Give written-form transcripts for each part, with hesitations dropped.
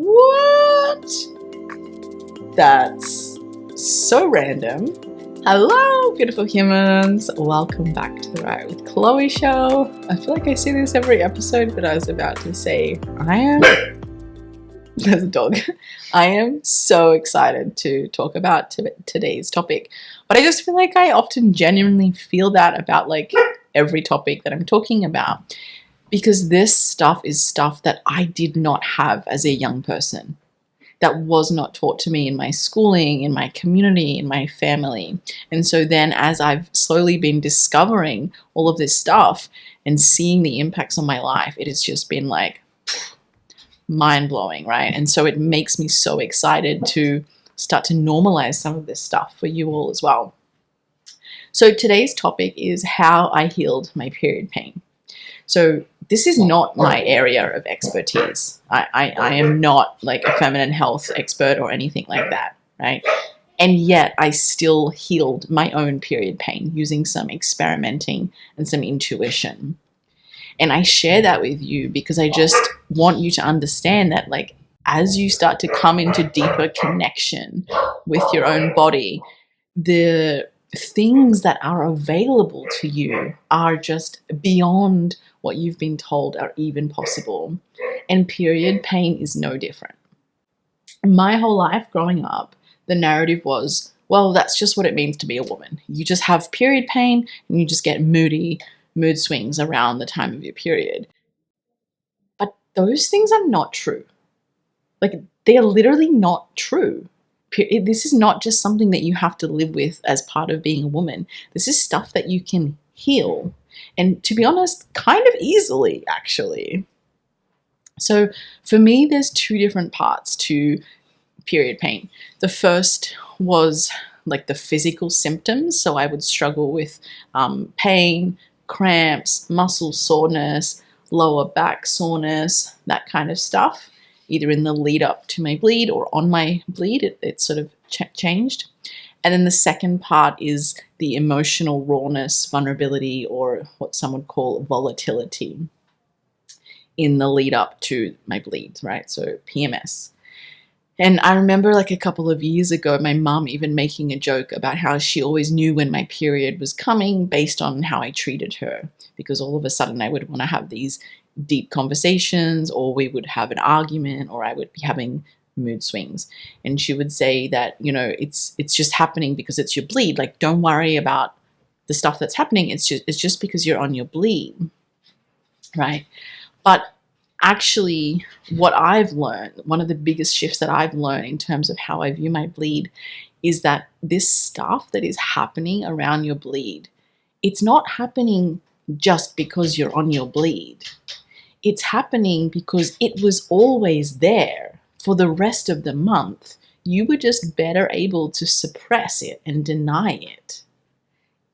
What? That's so random. Hello, beautiful humans. Welcome back to the Right with Chloe show. I feel like I say this every episode, but I was about to say there's a dog. I am so excited to talk about today's topic, but I just feel like I often genuinely feel that about like every topic that I'm talking about, because this stuff is stuff that I did not have as a young person, that was not taught to me in my schooling, in my community, in my family. And so then as I've slowly been discovering all of this stuff and seeing the impacts on my life, it has just been like mind-blowing, right? And so it makes me so excited to start to normalize some of this stuff for you all as well. So today's topic is how I healed my period pain. So this is not my area of expertise. I am not like a feminine health expert or anything like that, right? And yet I still healed my own period pain using some experimenting and some intuition. And I share that with you because I just want you to understand that, like, as you start to come into deeper connection with your own body, the things that are available to you are just beyond what you've been told are even possible. And period pain is no different. My whole life growing up, the narrative was, well, that's just what it means to be a woman. You just have period pain and you just get mood swings around the time of your period. But those things are not true. Like, they are literally not true. This is not just something that you have to live with as part of being a woman. This is stuff that you can heal. And to be honest, kind of easily, actually. So for me, there's two different parts to period pain. The first was like the physical symptoms. So I would struggle with pain, cramps, muscle soreness, lower back soreness, that kind of stuff, either in the lead up to my bleed or on my bleed. It sort of changed. And then the second part is the emotional rawness, vulnerability, or what some would call volatility in the lead up to my bleeds, right? So PMS. And I remember like a couple of years ago, my mum even making a joke about how she always knew when my period was coming based on how I treated her, because all of a sudden I would want to have these deep conversations, or we would have an argument, or I would be having mood swings. And she would say that, you know, it's just happening because it's your bleed. Like, don't worry about the stuff that's happening. It's just because you're on your bleed, right? But actually, what I've learned, one of the biggest shifts that I've learned in terms of how I view my bleed, is that this stuff that is happening around your bleed, it's not happening just because you're on your bleed. It's happening because it was always there for the rest of the month. You were just better able to suppress it and deny it.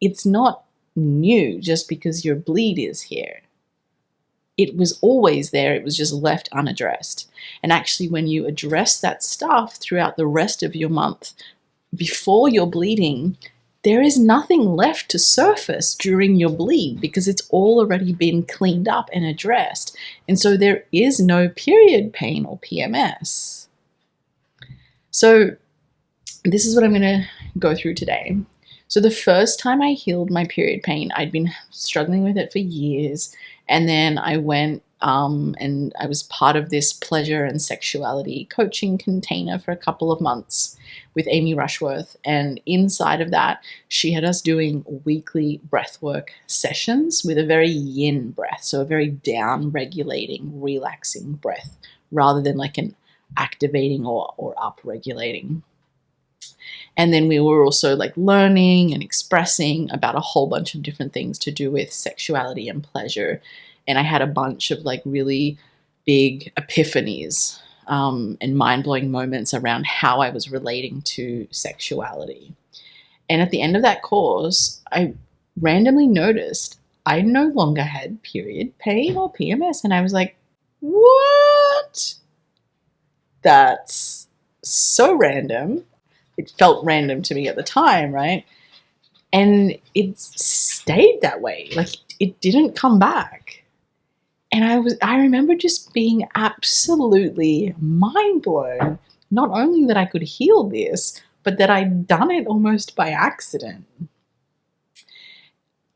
It's not new just because your bleed is here. It was always there. It was just left unaddressed. And actually, when you address that stuff throughout the rest of your month, before you're bleeding, there is nothing left to surface during your bleed because it's all already been cleaned up and addressed. And so there is no period pain or PMS. So this is what I'm going to go through today. So the first time I healed my period pain, I'd been struggling with it for years. And then I went and I was part of this pleasure and sexuality coaching container for a couple of months with Amy Rushworth. And inside of that, she had us doing weekly breathwork sessions with a very yin breath. So a very down regulating, relaxing breath rather than like an activating or up regulating. And then we were also like learning and expressing about a whole bunch of different things to do with sexuality and pleasure. And I had a bunch of like really big epiphanies and mind-blowing moments around how I was relating to sexuality. And at the end of that course, I randomly noticed I no longer had period pain or PMS. And I was like, what? That's so random. It felt random to me at the time, right? And it stayed that way. Like, it didn't come back. And I remember just being absolutely mind blown, not only that I could heal this, but that I'd done it almost by accident.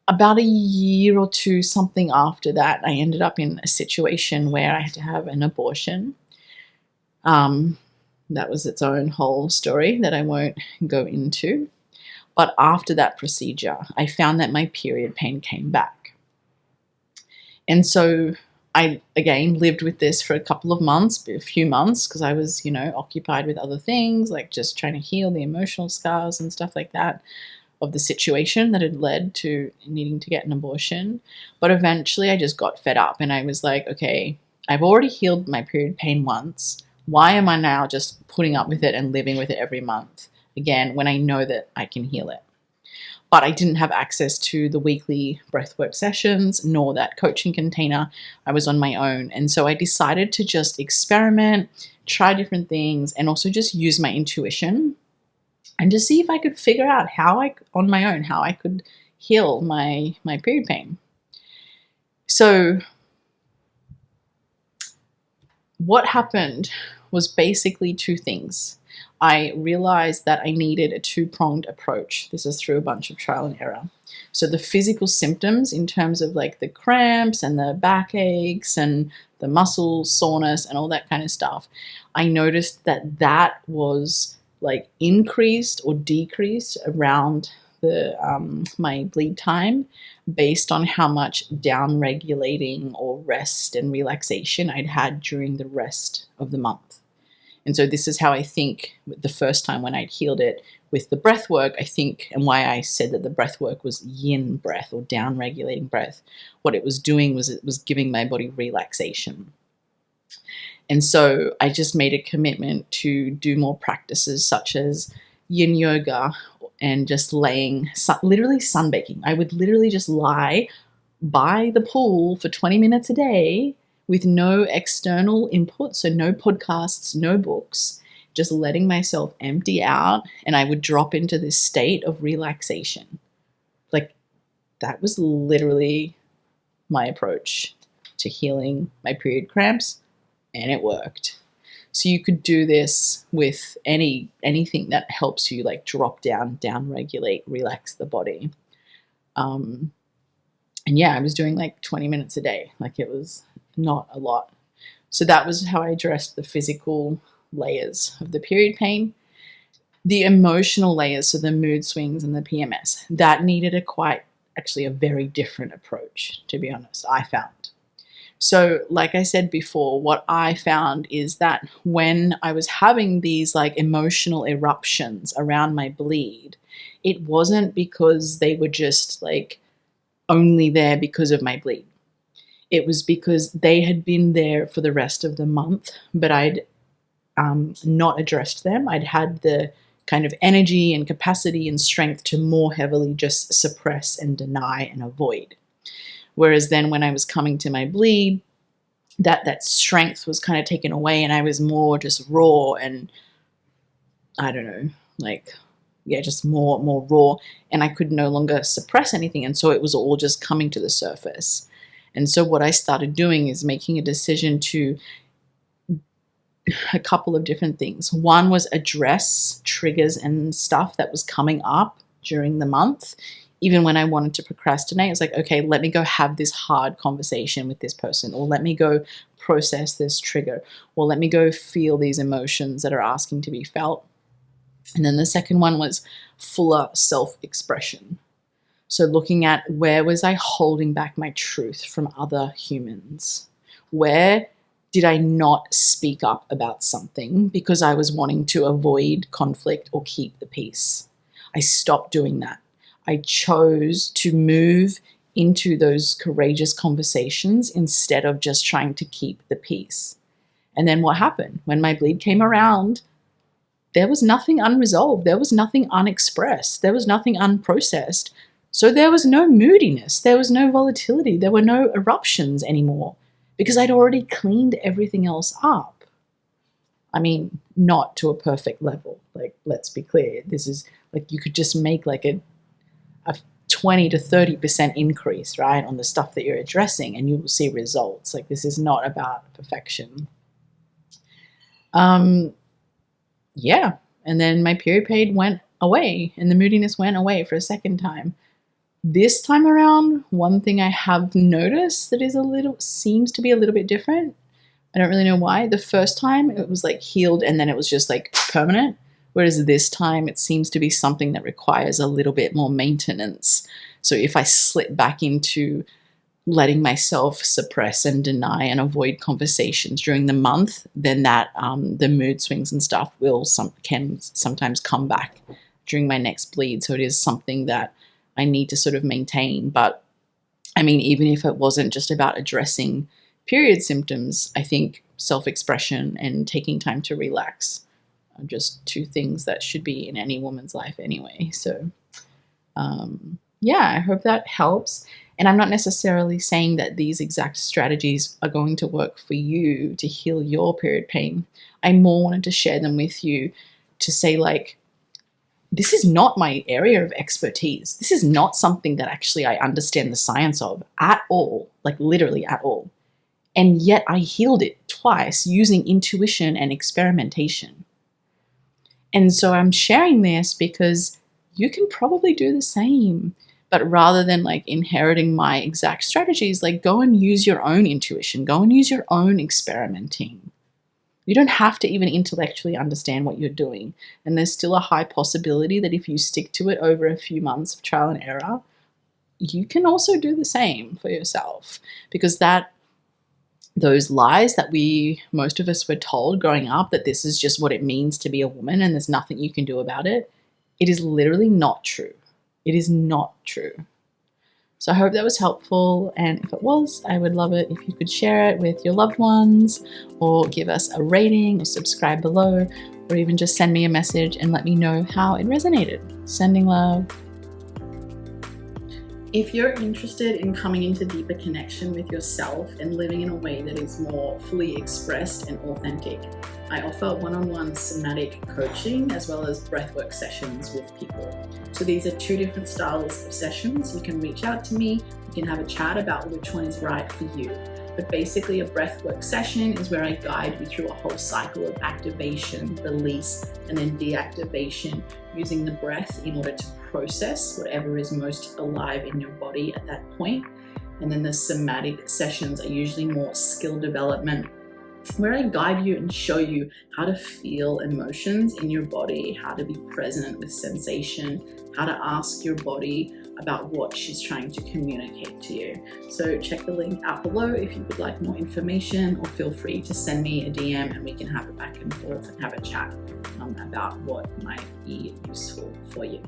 About a year or two, something after that, I ended up in a situation where I had to have an abortion. That was its own whole story that I won't go into. But after that procedure, I found that my period pain came back. And so I, again, lived with this for a few months, because I was, occupied with other things, like just trying to heal the emotional scars and stuff like that of the situation that had led to needing to get an abortion. But eventually I just got fed up and I was like, okay, I've already healed my period pain once. Why am I now just putting up with it and living with it every month again when I know that I can heal it? But I didn't have access to the weekly breathwork sessions nor that coaching container. I was on my own. And so I decided to just experiment, try different things, and also just use my intuition and just see if I could figure out on my own, how I could heal my period pain. So what happened was basically two things. I realized that I needed a two-pronged approach. This is through a bunch of trial and error. So the physical symptoms in terms of like the cramps and the backaches and the muscle soreness and all that kind of stuff, I noticed that was like increased or decreased around my bleed time based on how much down regulating or rest and relaxation I'd had during the rest of the month. And so this is how I think the first time when I'd healed it with the breath work, I think, and why I said that the breath work was yin breath or down regulating breath, what it was doing was it was giving my body relaxation. And so I just made a commitment to do more practices such as yin yoga and just literally sunbaking. I would literally just lie by the pool for 20 minutes a day with no external input, so no podcasts, no books, just letting myself empty out, and I would drop into this state of relaxation. Like, that was literally my approach to healing my period cramps. And it worked. So you could do this with anything that helps you like drop down regulate, relax the body. And yeah, I was doing like 20 minutes a day. Like, it was not a lot. So that was how I addressed the physical layers of the period pain. The emotional layers, so the mood swings and the PMS, that needed a very different approach, to be honest, I found. So like I said before, what I found is that when I was having these like emotional eruptions around my bleed, it wasn't because they were just like only there because of my bleed. It was because they had been there for the rest of the month, but I'd not addressed them. I'd had the kind of energy and capacity and strength to more heavily just suppress and deny and avoid. Whereas then when I was coming to my bleed, that strength was kind of taken away and I was more just raw and I don't know, like, yeah, just more raw, and I could no longer suppress anything. And so it was all just coming to the surface. And so what I started doing is making a decision to a couple of different things. One was address triggers and stuff that was coming up during the month. Even when I wanted to procrastinate, it was like, okay, let me go have this hard conversation with this person, or let me go process this trigger, or let me go feel these emotions that are asking to be felt. And then the second one was fuller self-expression. So looking at where was I holding back my truth from other humans? Where did I not speak up about something because I was wanting to avoid conflict or keep the peace? I stopped doing that. I chose to move into those courageous conversations instead of just trying to keep the peace. And then what happened? When my bleed came around, there was nothing unresolved. There was nothing unexpressed. There was nothing unprocessed. So there was no moodiness. There was no volatility. There were no eruptions anymore because I'd already cleaned everything else up. I mean, not to a perfect level. Like, let's be clear. This is like, you could just make like a 20 to 30% increase, right, on the stuff that you're addressing, and you will see results. Like, this is not about perfection. Yeah. And then my period pain went away and the moodiness went away for a second time. This time around, one thing I have noticed that seems to be a little bit different. I don't really know why. The first time it was like healed and then it was just like permanent. Whereas this time it seems to be something that requires a little bit more maintenance. So if I slip back into letting myself suppress and deny and avoid conversations during the month, then that the mood swings and stuff can sometimes come back during my next bleed. So it is something that I need to sort of maintain. But I mean, even if it wasn't just about addressing period symptoms, I think self-expression and taking time to relax are just two things that should be in any woman's life anyway. So yeah, I hope that helps. And I'm not necessarily saying that these exact strategies are going to work for you to heal your period pain. I more wanted to share them with you to say, like, this is not my area of expertise. This is not something that actually I understand the science of at all, like literally at all. And yet I healed it twice using intuition and experimentation. And so I'm sharing this because you can probably do the same. But rather than like inheriting my exact strategies, like go and use your own intuition, go and use your own experimenting. You don't have to even intellectually understand what you're doing. And there's still a high possibility that if you stick to it over a few months of trial and error, you can also do the same for yourself. Because those lies that most of us were told growing up, that this is just what it means to be a woman and there's nothing you can do about it, it is literally not true. It is not true. So I hope that was helpful, and if it was, I would love it if you could share it with your loved ones, or give us a rating, or subscribe below, or even just send me a message and let me know how it resonated. Sending love. If you're interested in coming into deeper connection with yourself and living in a way that is more fully expressed and authentic, I offer one-on-one somatic coaching as well as breathwork sessions with people. So these are two different styles of sessions. You can reach out to me, we can have a chat about which one is right for you. But basically a breathwork session is where I guide you through a whole cycle of activation, release, and then deactivation, using the breath in order to process whatever is most alive in your body at that point. And then the somatic sessions are usually more skill development, where I guide you and show you how to feel emotions in your body, how to be present with sensation, how to ask your body about what she's trying to communicate to you. So check the link out below if you would like more information, or feel free to send me a DM and we can have a back and forth and have a chat about what might be useful for you.